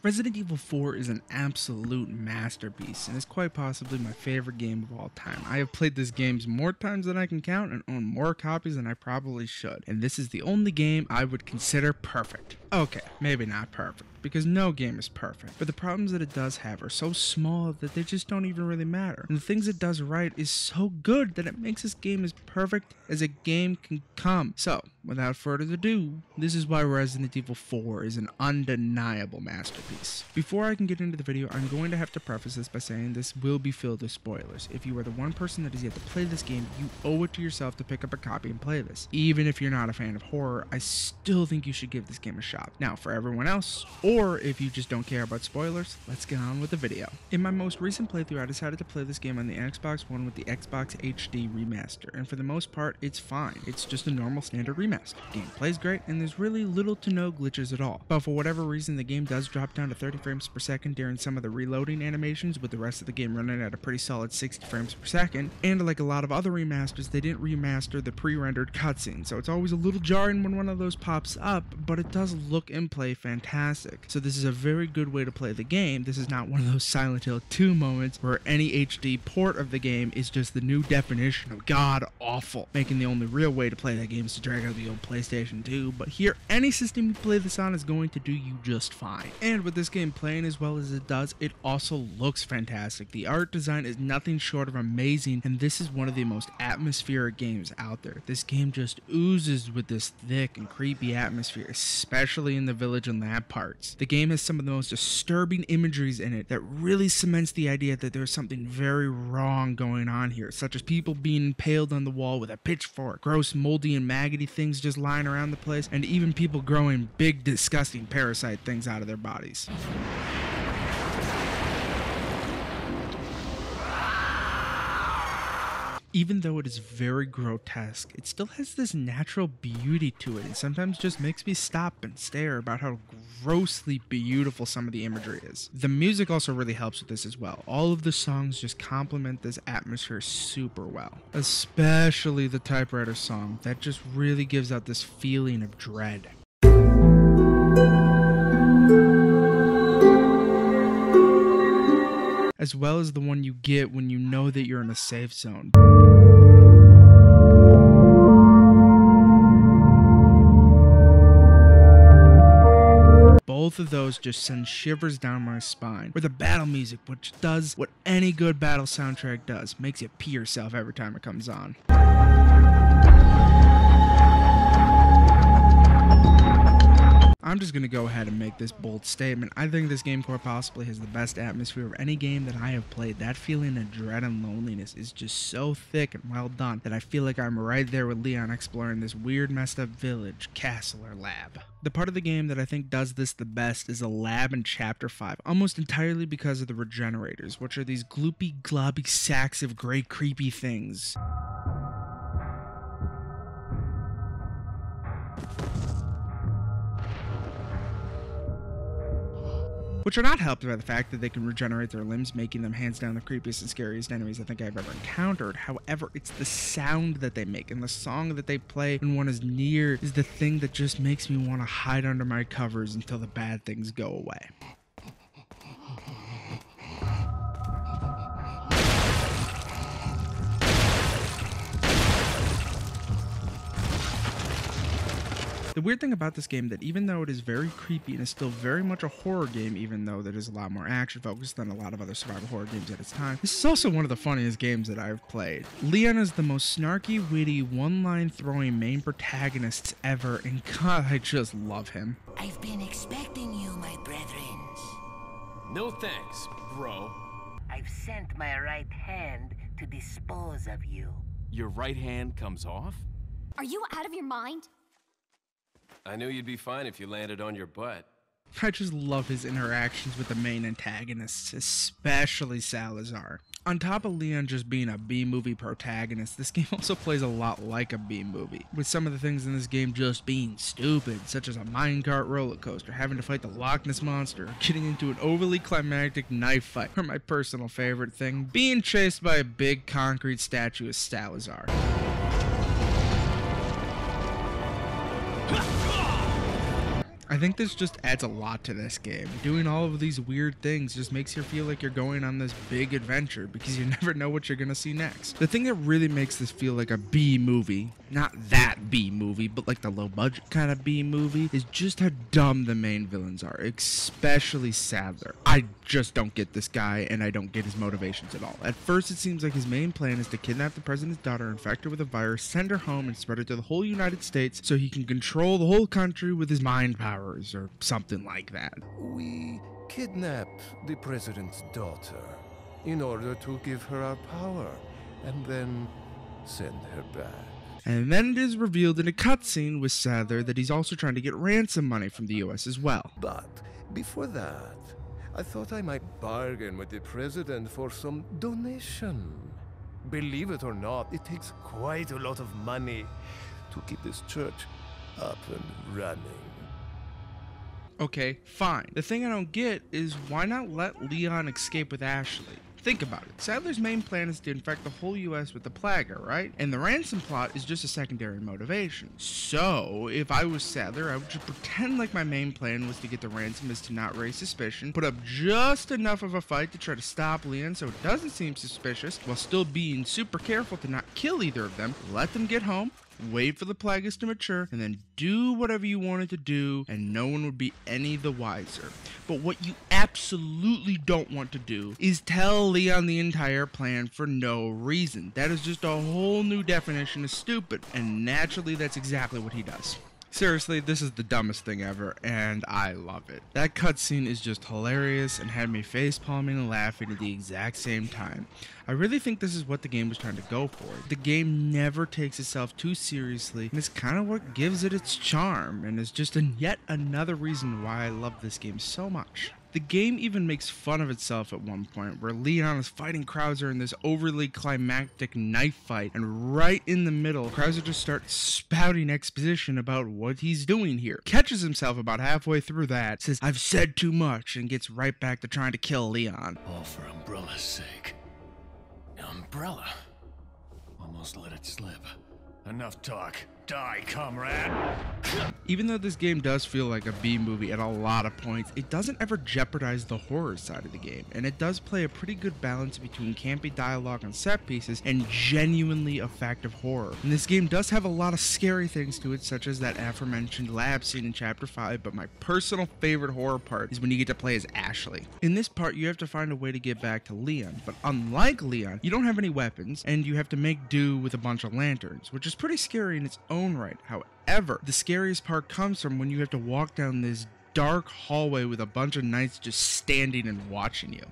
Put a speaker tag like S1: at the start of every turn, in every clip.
S1: Resident Evil 4 is an absolute masterpiece and is quite possibly my favorite game of all time. I have played this game more times than I can count and own more copies than I probably should, and this is the only game I would consider perfect. Okay, maybe not perfect, because no game is perfect, but the problems that it does have are so small that they just don't even really matter, and the things it does right is so good that it makes this game as perfect as a game can come. So, without further ado, this is why Resident Evil 4 is an undeniable masterpiece. Before I can get into the video, I'm going to have to preface this by saying this will be filled with spoilers. If you are the one person that has yet to play this game, you owe it to yourself to pick up a copy and play this. Even if you're not a fan of horror, I still think you should give this game a shot. Now, for everyone else, or if you just don't care about spoilers, let's get on with the video. In my most recent playthrough, I decided to play this game on the Xbox One with the Xbox HD remaster, and for the most part, it's fine. It's just a normal standard remaster. The game plays great, and there's really little to no glitches at all. But for whatever reason, the game does drop down to 30 frames per second during some of the reloading animations, with the rest of the game running at a pretty solid 60 frames per second, and like a lot of other remasters, they didn't remaster the pre-rendered cutscenes, so it's always a little jarring when one of those pops up, but it does look and play fantastic. So this is a very good way to play the game. This is not one of those Silent Hill 2 moments where any HD port of the game is just the new definition of god-awful, making the only real way to play that game is to drag out the old PlayStation 2, but here, any system you play this on is going to do you just fine. And with this game playing as well as it does, it also looks fantastic. The art design is nothing short of amazing, and this is one of the most atmospheric games out there. This game just oozes with this thick and creepy atmosphere, especially in the village and lab parts. The game has some of the most disturbing imageries in it that really cements the idea that there's something very wrong going on here, such as people being impaled on the wall with a pitchfork, gross moldy and maggoty things just lying around the place, and even people growing big disgusting parasite things out of their bodies. Even though it is very grotesque, it still has this natural beauty to it, and sometimes just makes me stop and stare about how grossly beautiful some of the imagery is. The music also really helps with this as well. All of the songs just complement this atmosphere super well, especially the typewriter song that just really gives out this feeling of dread. As well as the one you get when you know that you're in a safe zone. Both of those just send shivers down my spine. Or the battle music, which does what any good battle soundtrack does, makes you pee yourself every time it comes on. I'm just going to go ahead and make this bold statement. I think this game quite possibly has the best atmosphere of any game that I have played. That feeling of dread and loneliness is just so thick and well done that I feel like I'm right there with Leon exploring this weird messed up village, castle, or lab. The part of the game that I think does this the best is the lab in Chapter 5, almost entirely because of the regenerators, which are these gloopy, globby sacks of gray, creepy things. Which are not helped by the fact that they can regenerate their limbs, making them hands down the creepiest and scariest enemies I think I've ever encountered. However, it's the sound that they make and the song that they play when one is near is the thing that just makes me want to hide under my covers until the bad things go away. The weird thing about this game that even though it is very creepy and is still very much a horror game, even though there is a lot more action focused than a lot of other survival horror games at its time, this is also one of the funniest games that I've played. Leon is the most snarky, witty, one-line throwing main protagonists ever, and God, I just love him.
S2: I've been expecting you, my brethren.
S3: No thanks, bro.
S2: I've sent my right hand to dispose of you.
S3: Your right hand comes off?
S4: Are you out of your mind?
S3: I knew you'd be fine if you landed on your butt.
S1: I just love his interactions with the main antagonists, especially Salazar. On top of Leon just being a B-movie protagonist, this game also plays a lot like a B-movie, with some of the things in this game just being stupid, such as a minecart roller coaster, having to fight the Loch Ness Monster, getting into an overly climactic knife fight, or my personal favorite thing, being chased by a big concrete statue of Salazar. I I think this just adds a lot to this game. Doing all of these weird things just makes you feel like you're going on this big adventure because you never know what you're gonna see next. The thing that really makes this feel like a B movie, not that B movie, but like the low budget kind of B movie, is just how dumb the main villains are, especially Sadler. I just don't get this guy, and I don't get his motivations at all. At first, it seems like his main plan is to kidnap the president's daughter, infect her with a virus, send her home, and spread it to the whole United States so he can control the whole country with his mind powers, or something like that.
S5: We kidnapped the president's daughter in order to give her our power, and then send her back.
S1: And then it is revealed in a cutscene with Sadler that he's also trying to get ransom money from the US as well.
S5: But before that, I thought I might bargain with the president for some donation. Believe it or not, it takes quite a lot of money to keep this church up and running.
S1: Okay, fine. The thing I don't get is why not let Leon escape with Ashley? Think about it. Sadler's main plan is to infect the whole US with the Plaga, right? And the ransom plot is just a secondary motivation. So, if I was Sadler, I would just pretend like my main plan was to get the ransom is to not raise suspicion, put up just enough of a fight to try to stop Leon so it doesn't seem suspicious, while still being super careful to not kill either of them, let them get home, wait for the Plagas to mature, and then do whatever you wanted to do, and no one would be any the wiser. But what you absolutely don't want to do is tell Leon the entire plan for no reason. That is just a whole new definition of stupid, and naturally that's exactly what he does. Seriously, this is the dumbest thing ever, and I love it. That cutscene is just hilarious and had me facepalming and laughing at the exact same time. I really think this is what the game was trying to go for. The game never takes itself too seriously, and it's kind of what gives it its charm, and is just yet another reason why I love this game so much. The game even makes fun of itself at one point, where Leon is fighting Krauser in this overly climactic knife fight, and right in the middle, Krauser just starts spouting exposition about what he's doing here. Catches himself about halfway through that, says, "I've said too much," and gets right back to trying to kill Leon.
S6: All for Umbrella's sake. Umbrella? Almost let it slip. Enough talk. Die, comrade!
S1: Even though this game does feel like a B movie at a lot of points, it doesn't ever jeopardize the horror side of the game, and it does play a pretty good balance between campy dialogue and set pieces and genuinely effective horror. And this game does have a lot of scary things to it, such as that aforementioned lab scene in Chapter 5, but my personal favorite horror part is when you get to play as Ashley. In this part, you have to find a way to get back to Leon, but unlike Leon, you don't have any weapons, and you have to make do with a bunch of lanterns, which is pretty scary in its own right. However, the scariest part comes from when you have to walk down this dark hallway with a bunch of knights just standing and watching you.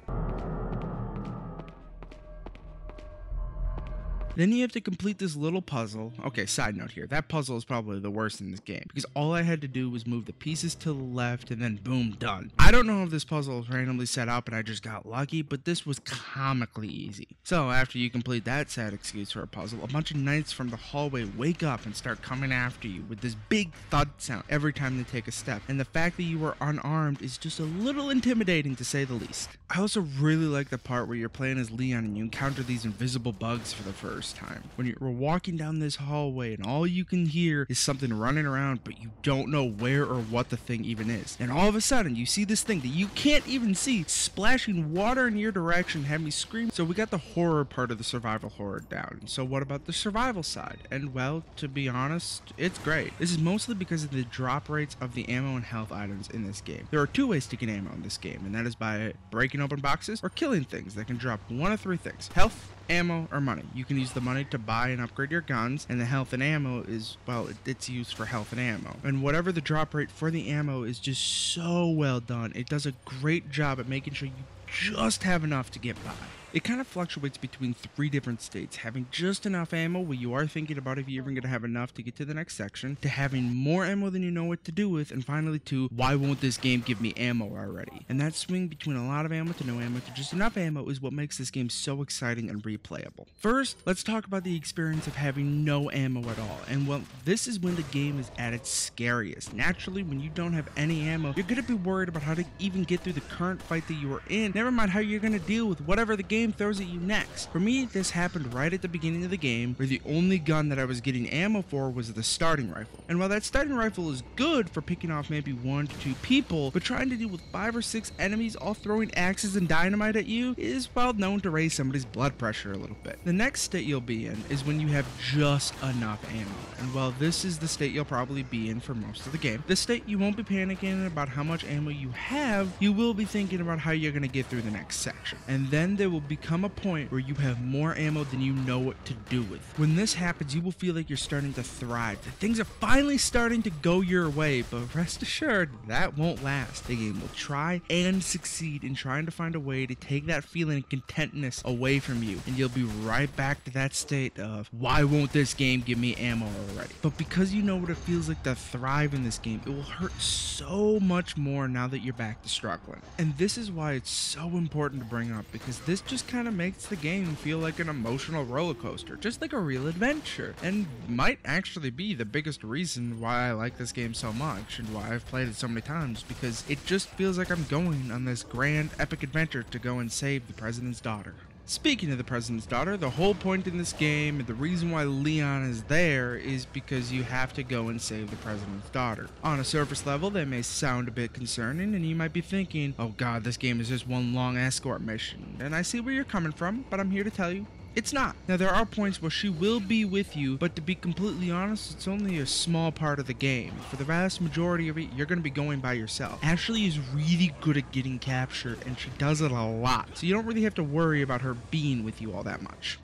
S1: Then you have to complete this little puzzle. Okay, side note here, that puzzle is probably the worst in this game, because all I had to do was move the pieces to the left and then boom, done. I don't know if this puzzle was randomly set up and I just got lucky, but this was comically easy. So after you complete that sad excuse for a puzzle, a bunch of knights from the hallway wake up and start coming after you with this big thud sound every time they take a step, and the fact that you are unarmed is just a little intimidating to say the least. I also really like the part where you're playing as Leon and you encounter these invisible bugs for the first time. When you're walking down this hallway and all you can hear is something running around, but you don't know where or what the thing even is. And all of a sudden you see this thing that you can't even see splashing water in your direction, had me scream. So we got the horror part of the survival horror down. So what about the survival side? And well, to be honest, it's great. This is mostly because of the drop rates of the ammo and health items in this game. There are two ways to get ammo in this game, and that is by breaking open boxes or killing things that can drop one of three things: health, ammo, or money. You can use the money to buy and upgrade your guns, and the health and ammo is, well, it's used for health and ammo. And whatever the drop rate for the ammo is just so well done. It does a great job at making sure you just have enough to get by. It kind of fluctuates between three different states: having just enough ammo where you are thinking about if you're even going to have enough to get to the next section, to having more ammo than you know what to do with, and finally to why won't this game give me ammo already? And that swing between a lot of ammo to no ammo to just enough ammo is what makes this game so exciting and replayable. First, let's talk about the experience of having no ammo at all. And well, this is when the game is at its scariest. Naturally, when you don't have any ammo, you're going to be worried about how to even get through the current fight that you are in, never mind how you're going to deal with whatever the game game throws at you next. For me, this happened right at the beginning of the game, where the only gun that I was getting ammo for was the starting rifle. And while that starting rifle is good for picking off maybe 1 to 2 people, but trying to deal with 5 or 6 enemies all throwing axes and dynamite at you is well known to raise somebody's blood pressure a little bit. The next state you'll be in is when you have just enough ammo. And while this is the state you'll probably be in for most of the game, this state you won't be panicking about how much ammo you have, you will be thinking about how you're going to get through the next section. And then there will become a point where you have more ammo than you know what to do with. When this happens, you will feel like you're starting to thrive, that things are finally starting to go your way, but rest assured, that won't last. The game will try and succeed in trying to find a way to take that feeling of contentness away from you, and you'll be right back to that state of, why won't this game give me ammo already? But because you know what it feels like to thrive in this game, it will hurt so much more now that you're back to struggling. And this is why it's so important to bring up, because this just kind of makes the game feel like an emotional roller coaster, just like a real adventure, and might actually be the biggest reason why I like this game so much and why I've played it so many times, because it just feels like I'm going on this grand epic adventure to go and save the president's daughter. Speaking of the president's daughter, the whole point in this game and the reason why Leon is there is because you have to go and save the president's daughter. On a surface level, that may sound a bit concerning, and you might be thinking, oh god, this game is just one long escort mission. And I see where you're coming from, but I'm here to tell you, it's not. Now, there are points where she will be with you, but to be completely honest, it's only a small part of the game. For the vast majority of it, you're going to be going by yourself. Ashley is really good at getting captured, and she does it a lot, so you don't really have to worry about her being with you all that much.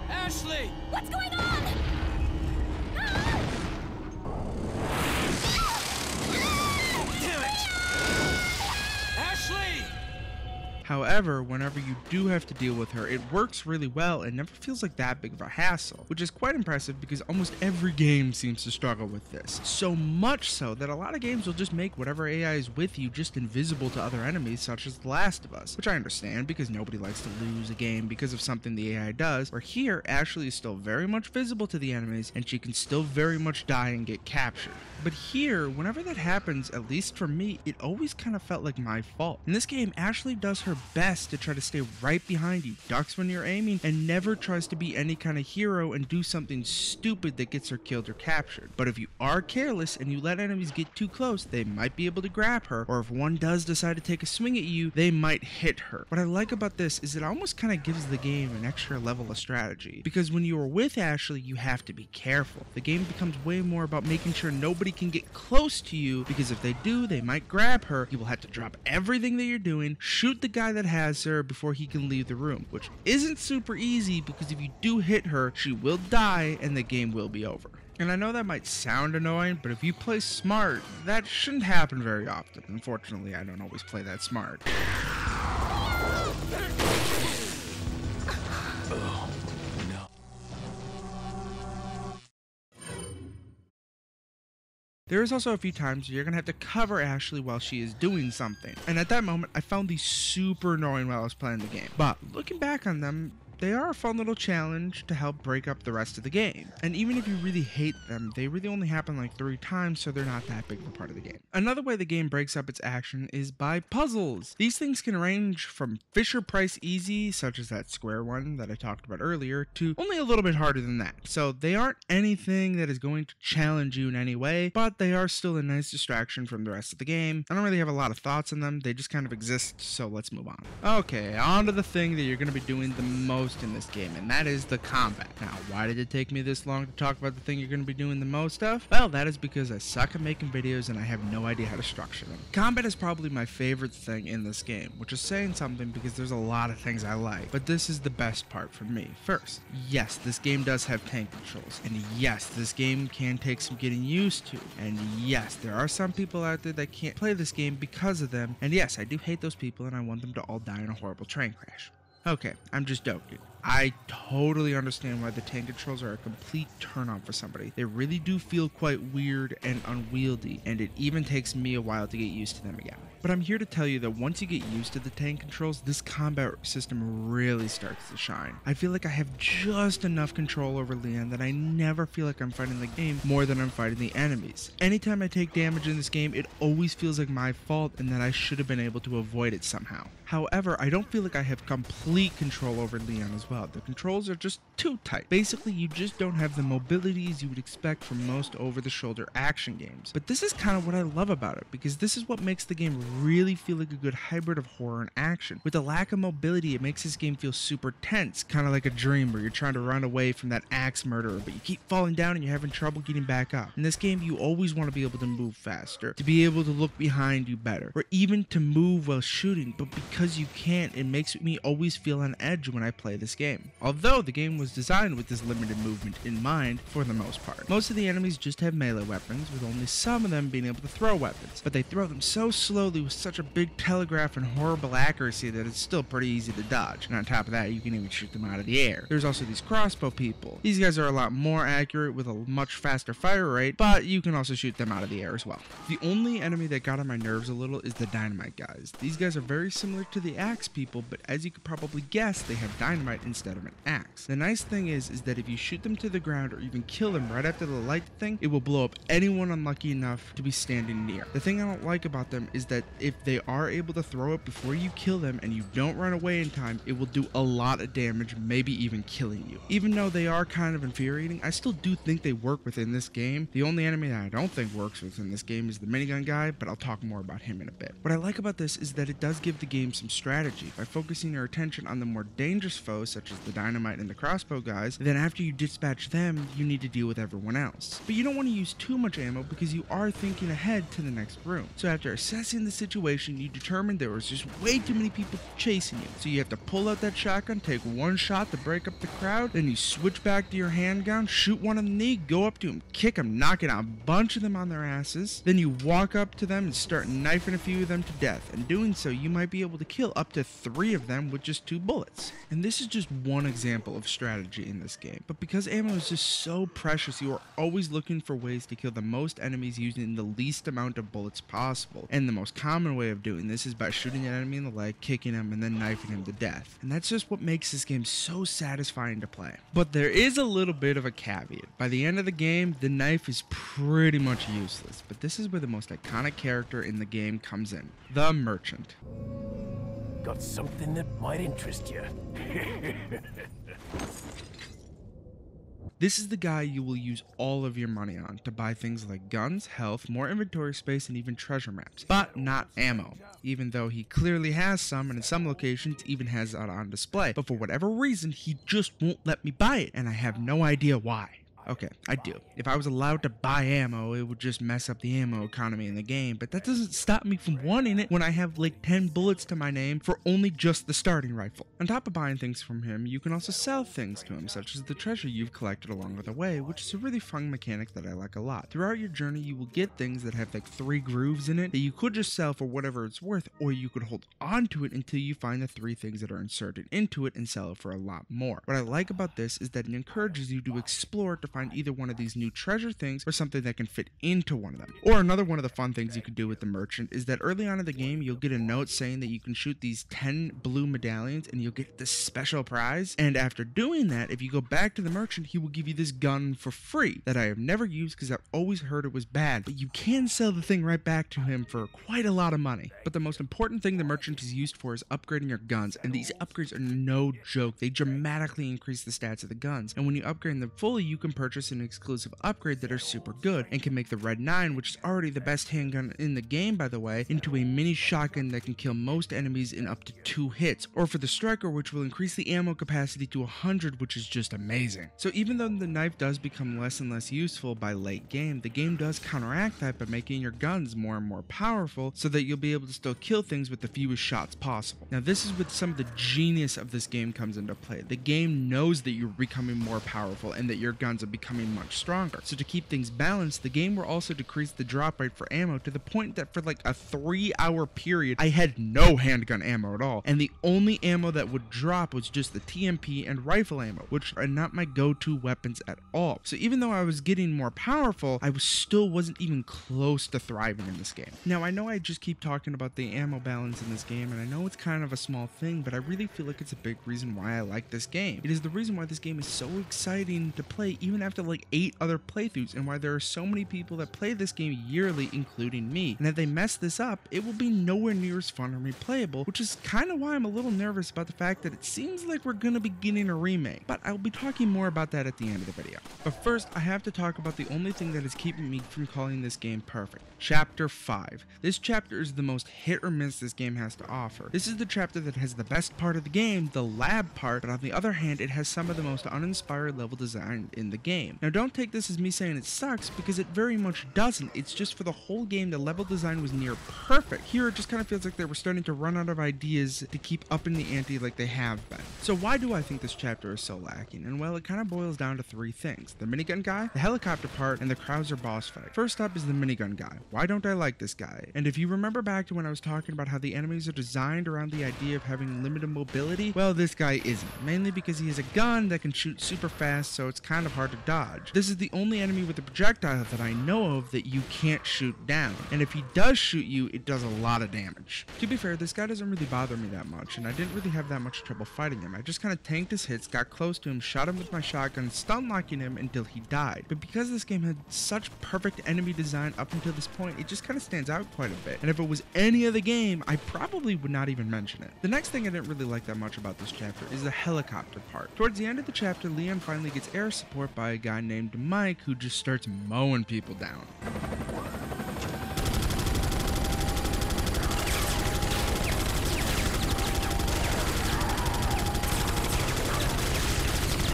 S6: Ashley!
S4: What's going on?
S6: Damn it! Ashley!
S1: However, whenever you do have to deal with her, it works really well and never feels like that big of a hassle, which is quite impressive because almost every game seems to struggle with this. So much so that a lot of games will just make whatever AI is with you just invisible to other enemies, such as The Last of Us, which I understand because nobody likes to lose a game because of something the AI does, where here, Ashley is still very much visible to the enemies and she can still very much die and get captured. But here, whenever that happens, at least for me, it always kind of felt like my fault. In this game, Ashley does her best to try to stay right behind you, ducks when you're aiming, and never tries to be any kind of hero and do something stupid that gets her killed or captured. But if you are careless and you let enemies get too close, they might be able to grab her, or if one does decide to take a swing at you, they might hit her. What I like about this is it almost kind of gives the game an extra level of strategy, because when you are with Ashley, you have to be careful. The game becomes way more about making sure nobody can get close to you, because if they do, they might grab her. You will have to drop everything that you're doing, shoot the guy that has her before he can leave the room, which isn't super easy because if you do hit her, she will die and the game will be over. And I know that might sound annoying, but if you play smart, that shouldn't happen very often. Unfortunately, I don't always play that smart.
S6: Oh, no.
S1: There is also a few times you're going to have to cover Ashley while she is doing something. And at that moment, I found these super annoying while I was playing the game. But looking back on them, they are a fun little challenge to help break up the rest of the game. And even if you really hate them, they really only happen like 3 times, so they're not that big of a part of the game. Another way the game breaks up its action is by puzzles. These things can range from Fisher Price easy, such as that square one that I talked about earlier, to only a little bit harder than that. So they aren't anything that is going to challenge you in any way, but they are still a nice distraction from the rest of the game. I don't really have a lot of thoughts on them, they just kind of exist, so let's move on. Okay, on to the thing that you're going to be doing the most in this game, and that is the combat. Now, why did it take me this long to talk about the thing you're going to be doing the most of? Well, that is because I suck at making videos and I have no idea how to structure them. Combat is probably my favorite thing in this game, which is saying something because there's a lot of things I like, but this is the best part for me. First, yes, this game does have tank controls, and yes, this game can take some getting used to, and yes, there are some people out there that can't play this game because of them, and yes, I do hate those people and I want them to all die in a horrible train crash. Okay, I'm just joking. I totally understand why the tank controls are a complete turn on for somebody. They really do feel quite weird and unwieldy, and it even takes me a while to get used to them again. But I'm here to tell you that once you get used to the tank controls, this combat system really starts to shine. I feel like I have just enough control over Leon that I never feel like I'm fighting the game more than I'm fighting the enemies. Anytime I take damage in this game, it always feels like my fault and that I should have been able to avoid it somehow. However, I don't feel like I have complete control over Leon as well. The controls are just too tight. Basically, you just don't have the mobilities you would expect from most over-the-shoulder action games. But this is kind of what I love about it, because this is what makes the game really feel like a good hybrid of horror and action. With the lack of mobility, it makes this game feel super tense, kind of like a dream where you're trying to run away from that axe murderer, but you keep falling down and you're having trouble getting back up. In this game, you always want to be able to move faster, to be able to look behind you better, or even to move while shooting, but because you can't, it makes me always feel on edge when I play this game. Although the game was designed with this limited movement in mind for the most part. Most of the enemies just have melee weapons, with only some of them being able to throw weapons, but they throw them so slowly with such a big telegraph and horrible accuracy that it's still pretty easy to dodge. And on top of that, you can even shoot them out of the air. There's also these crossbow people. These guys are a lot more accurate with a much faster fire rate, but you can also shoot them out of the air as well. The only enemy that got on my nerves a little is the dynamite guys. These guys are very similar to the axe people, but as you could probably guess, they have dynamite instead of an axe. The nice thing is that if you shoot them to the ground or even kill them right after the light thing, it will blow up anyone unlucky enough to be standing near. The thing I don't like about them is that if they are able to throw it before you kill them and you don't run away in time, it will do a lot of damage, maybe even killing you. Even though they are kind of infuriating, I still do think they work within this game. The only enemy that I don't think works within this game is the minigun guy, but I'll talk more about him in a bit. What I like about this is that it does give the game some strategy. By focusing your attention on the more dangerous foes, such as the dynamite and the crossbow guys, then after you dispatch them, you need to deal with everyone else. But you don't want to use too much ammo because you are thinking ahead to the next room. So after assessing the situation, you determined there was just way too many people chasing you. So you have to pull out that shotgun, take one shot to break up the crowd, then you switch back to your handgun, shoot one in the knee, go up to him, kick him, knocking out a bunch of them on their asses. Then you walk up to them and start knifing a few of them to death. And doing so, you might be able to kill up to 3 of them with just 2 bullets. And this is just one example of strategy in this game. But because ammo is just so precious, you are always looking for ways to kill the most enemies using the least amount of bullets possible. And the most common way of doing this is by shooting an enemy in the leg, kicking him, and then knifing him to death. And that's just what makes this game so satisfying to play. But there is a little bit of a caveat. By the end of the game, the knife is pretty much useless. But this is where the most iconic character in the game comes in. The Merchant.
S5: Got something that might interest you.
S1: This is the guy you will use all of your money on to buy things like guns, health, more inventory space, and even treasure maps, but not ammo, even though he clearly has some and in some locations even has it on display. But for whatever reason, he just won't let me buy it, and I have no idea why. Okay, I do. If I was allowed to buy ammo, it would just mess up the ammo economy in the game, but that doesn't stop me from wanting it when I have like 10 bullets to my name for only just the starting rifle. On top of buying things from him, you can also sell things to him, such as the treasure you've collected along the way, which is a really fun mechanic that I like a lot. Throughout your journey, you will get things that have like 3 grooves in it that you could just sell for whatever it's worth, or you could hold on to it until you find the 3 things that are inserted into it and sell it for a lot more. What I like about this is that it encourages you to explore to find either one of these new treasure things or something that can fit into one of them. Or another one of the fun things you can do with the merchant is that early on in the game, you'll get a note saying that you can shoot these 10 blue medallions and you'll get this special prize. And after doing that, if you go back to the merchant, he will give you this gun for free that I have never used because I've always heard it was bad, but you can sell the thing right back to him for quite a lot of money. But the most important thing the merchant is used for is upgrading your guns, and these upgrades are no joke. They dramatically increase the stats of the guns, and when you upgrade them fully, you can purchase an exclusive upgrade that are super good and can make the Red 9, which is already the best handgun in the game by the way, into a mini shotgun that can kill most enemies in up to 2 hits, or for the striker, which will increase the ammo capacity to 100, which is just amazing. So even though the knife does become less and less useful by late game, the game does counteract that by making your guns more and more powerful so that you'll be able to still kill things with the fewest shots possible. Now this is where some of the genius of this game comes into play. The game knows that you're becoming more powerful and that your guns of becoming much stronger. So to keep things balanced, the game will also decrease the drop rate for ammo to the point that for like a 3-hour period, I had no handgun ammo at all, and the only ammo that would drop was just the TMP and rifle ammo, which are not my go-to weapons at all. So even though I was getting more powerful, I still wasn't even close to thriving in this game. Now, I know I just keep talking about the ammo balance in this game, and I know it's kind of a small thing, but I really feel like it's a big reason why I like this game. It is the reason why this game is so exciting to play even after like 8 other playthroughs, and why there are so many people that play this game yearly, including me. And if they mess this up, it will be nowhere near as fun or replayable, which is kind of why I'm a little nervous about the fact that it seems like we're gonna be getting a remake, but I'll be talking more about that at the end of the video. But first, I have to talk about the only thing that is keeping me from calling this game perfect. Chapter 5. This chapter is the most hit or miss this game has to offer. This is the chapter that has the best part of the game, the lab part, but on the other hand, it has some of the most uninspired level design in the game. Now, don't take this as me saying it sucks, because it very much doesn't. It's just for the whole game, the level design was near perfect. Here, it just kind of feels like they were starting to run out of ideas to keep upping the ante like they have been. So why do I think this chapter is so lacking? And well, it kind of boils down to 3 things: the minigun guy, the helicopter part, and the Krauser boss fight. First up is the minigun guy. Why don't I like this guy? And if you remember back to when I was talking about how the enemies are designed around the idea of having limited mobility, well, this guy isn't. Mainly because he has a gun that can shoot super fast, so it's kind of hard to dodge. This is the only enemy with a projectile that I know of that you can't shoot down, and if he does shoot you, it does a lot of damage. To be fair, this guy doesn't really bother me that much, and I didn't really have that much trouble fighting him. I just kind of tanked his hits, got close to him, shot him with my shotgun, stun locking him until he died. But because this game had such perfect enemy design up until this point, it just kind of stands out quite a bit. And if it was any other game, I probably would not even mention it. The next thing I didn't really like that much about this chapter is the helicopter part. Towards the end of the chapter, Leon finally gets air support by a guy named Mike, who just starts mowing people down.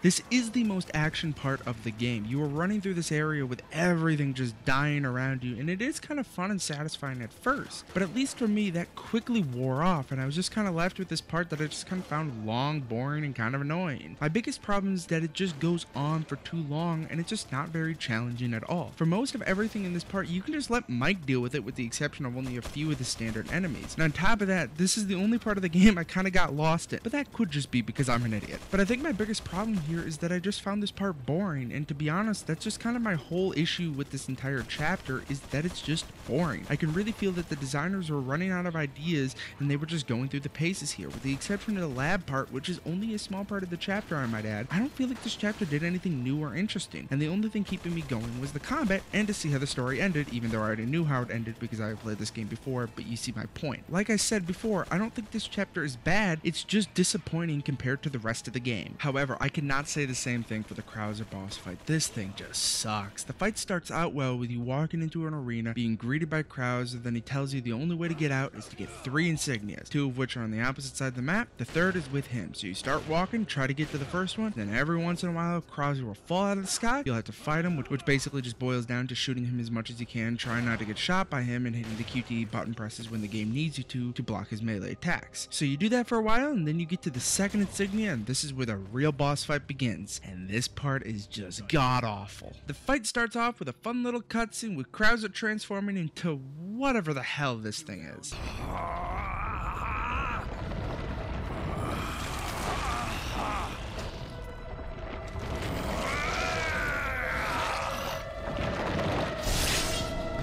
S1: This is the most action part of the game. You are running through this area with everything just dying around you, and it is kind of fun and satisfying at first. But at least for me, that quickly wore off, and I was just kind of left with this part that I just kind of found long, boring, and kind of annoying. My biggest problem is that it just goes on for too long, and it's just not very challenging at all. For most of everything in this part, you can just let Mike deal with it, with the exception of only a few of the standard enemies. And on top of that, this is the only part of the game I kind of got lost in, but that could just be because I'm an idiot. But I think my biggest problem here is that I just found this part boring, and to be honest, that's just kind of my whole issue with this entire chapter, is that it's just boring. I can really feel that the designers were running out of ideas and they were just going through the paces here, with the exception of the lab part, which is only a small part of the chapter, I might add. I don't feel like this chapter did anything new or interesting, and the only thing keeping me going was the combat and to see how the story ended, even though I already knew how it ended because I played this game before, but you see my point. Like I said before, I don't think this chapter is bad, it's just disappointing compared to the rest of the game. However, I cannot say the same thing for the Krauser boss fight. This thing just sucks. The fight starts out well with you walking into an arena, being greeted by Krauser, then he tells you the only way to get out is to get 3 insignias, 2 of which are on the opposite side of the map, the third is with him. So you start walking, try to get to the first one, then every once in a while Krauser will fall out of the sky, you'll have to fight him, which basically just boils down to shooting him as much as you can, trying not to get shot by him, and hitting the QTE button presses when the game needs you to block his melee attacks. So you do that for a while, and then you get to the second insignia, and this is where the real boss fight begins. And this part is just god-awful. The fight starts off with a fun little cutscene with Krauser transforming into whatever the hell this thing is.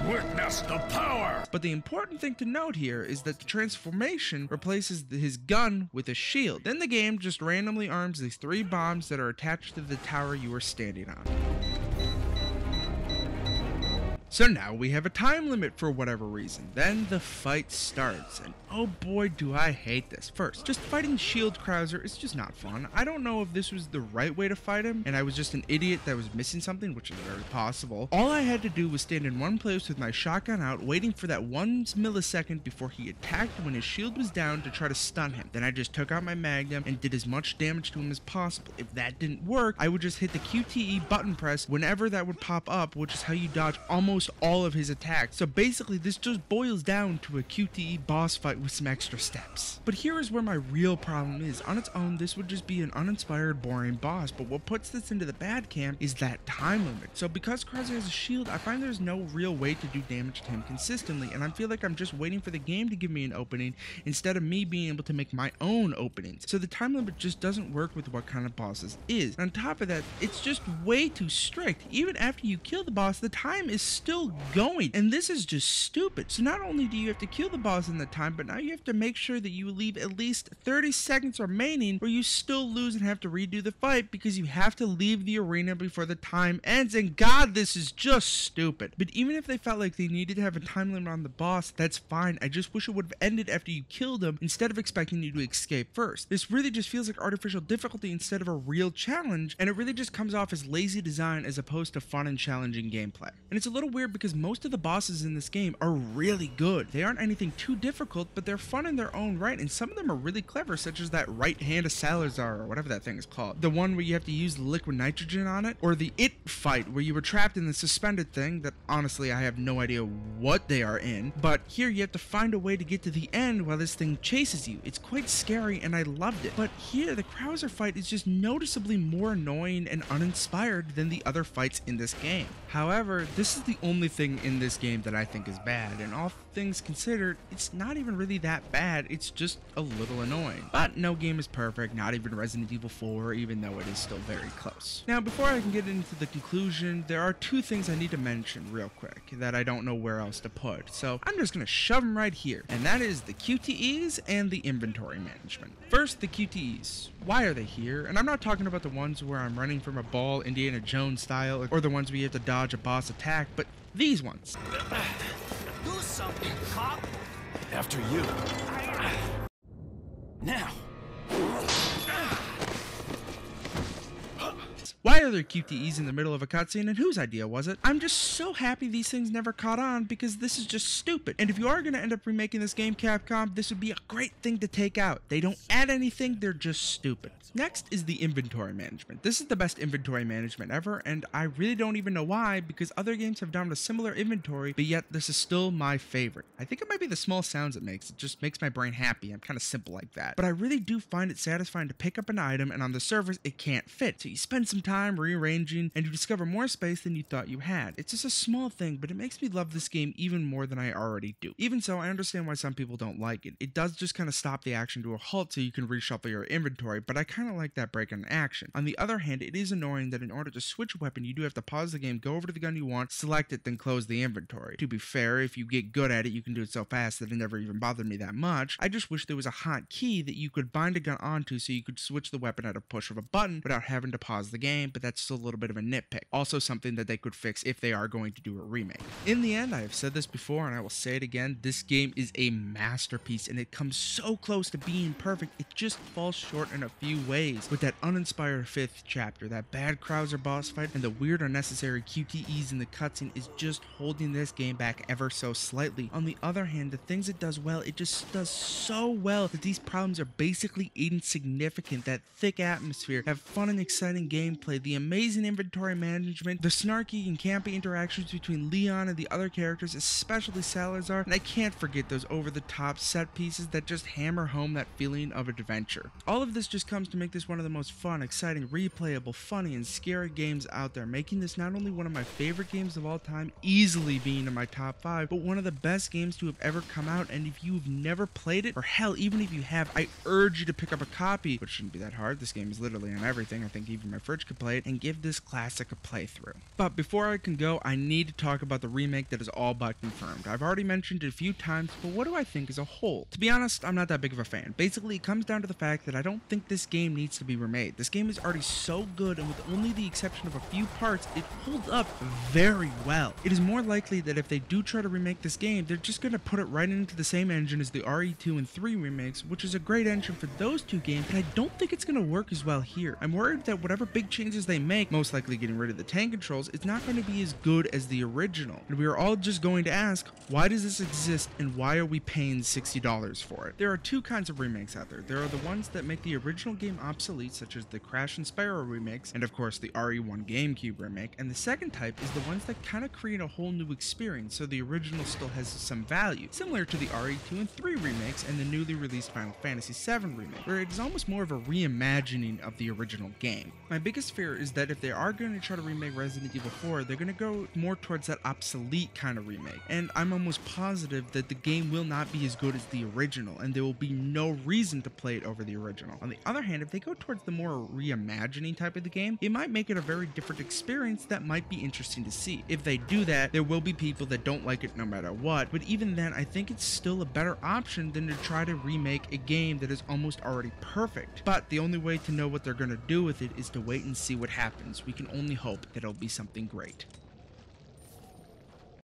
S6: Witness the power!
S1: But the important thing to note here is that the transformation replaces his gun with a shield. Then the game just randomly arms these 3 bombs that are attached to the tower you are standing on. So now we have a time limit for whatever reason. Then the fight starts, and oh boy do I hate this. First, just fighting Shield Krauser is just not fun. I don't know if this was the right way to fight him, and I was just an idiot that was missing something, which is very possible. All I had to do was stand in one place with my shotgun out, waiting for that 1 millisecond before he attacked when his shield was down to try to stun him. Then I just took out my magnum and did as much damage to him as possible. If that didn't work, I would just hit the QTE button press whenever that would pop up, which is how you dodge almost almost all of his attacks. So basically this just boils down to a QTE boss fight with some extra steps. But here is where my real problem is. On its own, this would just be an uninspired, boring boss, but what puts this into the bad camp is that time limit. So because Krauser has a shield, I find there's no real way to do damage to him consistently, and I feel like I'm just waiting for the game to give me an opening instead of me being able to make my own openings. So the time limit just doesn't work with what kind of boss this is. And on top of that, it's just way too strict. Even after you kill the boss, the time is still going, and this is just stupid. So not only do you have to kill the boss in the time, but now you have to make sure that you leave at least 30 seconds remaining where you still lose and have to redo the fight because you have to leave the arena before the time ends. And God, this is just stupid. But even if they felt like they needed to have a time limit on the boss, that's fine. I just wish it would have ended after you killed him instead of expecting you to escape first. This really just feels like artificial difficulty instead of a real challenge, and it really just comes off as lazy design as opposed to fun and challenging gameplay. And it's a little weird because most of the bosses in this game are really good. They aren't anything too difficult, but they're fun in their own right, and some of them are really clever, such as that right hand of Salazar, or whatever that thing is called. The one where you have to use the liquid nitrogen on it, or the It fight where you were trapped in the suspended thing that honestly I have no idea what they are in, but here you have to find a way to get to the end while this thing chases you. It's quite scary and I loved it. But here the Krauser fight is just noticeably more annoying and uninspired than the other fights in this game. However, this is the only thing in this game that I think is bad, and all things considered, it's not even really that bad, it's just a little annoying. But no game is perfect, not even Resident Evil 4, even though it is still very close. Now, before I can get into the conclusion, there are two things I need to mention real quick that I don't know where else to put, so I'm just gonna shove them right here, and that is the QTEs and the inventory management. First, the QTEs. Why are they here? And I'm not talking about the ones where I'm running from a ball Indiana Jones style, or the ones where you have to dodge a boss attack, but these ones.
S6: Do something, cop! After you. Now!
S1: Why are there QTEs in the middle of a cutscene, and whose idea was it? I'm just so happy these things never caught on because this is just stupid. And if you are going to end up remaking this game, Capcom, this would be a great thing to take out. They don't add anything, they're just stupid. Next is the inventory management. This is the best inventory management ever, and I really don't even know why, because other games have done a similar inventory, but yet this is still my favorite. I think it might be the small sounds it makes. It just makes my brain happy. I'm kind of simple like that. But I really do find it satisfying to pick up an item, and on the surface, it can't fit. So you spend some time rearranging, and you discover more space than you thought you had. It's just a small thing, but it makes me love this game even more than I already do. Even so, I understand why some people don't like it. It does just kind of stop the action to a halt so you can reshuffle your inventory, but I kind of like that break in action. On the other hand, it is annoying that in order to switch a weapon, you do have to pause the game, go over to the gun you want, select it, then close the inventory. To be fair, if you get good at it, you can do it so fast that it never even bothered me that much. I just wish there was a hotkey that you could bind a gun onto so you could switch the weapon at a push of a button without having to pause the game, but that's still a little bit of a nitpick. Also something that they could fix if they are going to do a remake. In the end, I have said this before and I will say it again, this game is a masterpiece and it comes so close to being perfect, it just falls short in a few ways. With that uninspired 5th chapter, that bad Krauser boss fight, and the weird unnecessary QTEs in the cutscene is just holding this game back ever so slightly. On the other hand, the things it does well, it just does so well that these problems are basically insignificant. That thick atmosphere, have fun and exciting gameplay, the amazing inventory management, the snarky and campy interactions between Leon and the other characters, especially Salazar, and I can't forget those over-the-top set pieces that just hammer home that feeling of adventure. All of this just comes to make this one of the most fun, exciting, replayable, funny, and scary games out there, making this not only one of my favorite games of all time, easily being in my top 5, but one of the best games to have ever come out. And if you've never played it, or hell, even if you have, I urge you to pick up a copy, which shouldn't be that hard. This game is literally on everything. I think even my fridge could play it, and give this classic a playthrough. But before I can go, I need to talk about the remake that is all but confirmed. I've already mentioned it a few times, but what do I think as a whole? To be honest, I'm not that big of a fan. Basically, it comes down to the fact that I don't think this game needs to be remade. This game is already so good, and with only the exception of a few parts, it holds up very well. It is more likely that if they do try to remake this game, they're just going to put it right into the same engine as the RE2 and 3 remakes, which is a great engine for those two games, but I don't think it's going to work as well here. I'm worried that whatever big changes they they make, most likely getting rid of the tank controls, it's not going to be as good as the original. And we are all just going to ask, why does this exist and why are we paying $60 for it? There are two kinds of remakes out there. There are the ones that make the original game obsolete, such as the Crash and Spyro remakes, and of course the RE1 GameCube remake. And the second type is the ones that kind of create a whole new experience, so the original still has some value, similar to the RE2 and 3 remakes and the newly released Final Fantasy VII remake, where it is almost more of a reimagining of the original game. My biggest fear is that if they are going to try to remake Resident Evil 4, they're going to go more towards that obsolete kind of remake, and I'm almost positive that the game will not be as good as the original, and there will be no reason to play it over the original. On the other hand, if they go towards the more reimagining type of the game, it might make it a very different experience that might be interesting to see. If they do that, there will be people that don't like it no matter what, but even then, I think it's still a better option than to try to remake a game that is almost already perfect. But the only way to know what they're going to do with it is to wait and see what happens. We can only hope that it'll be something great.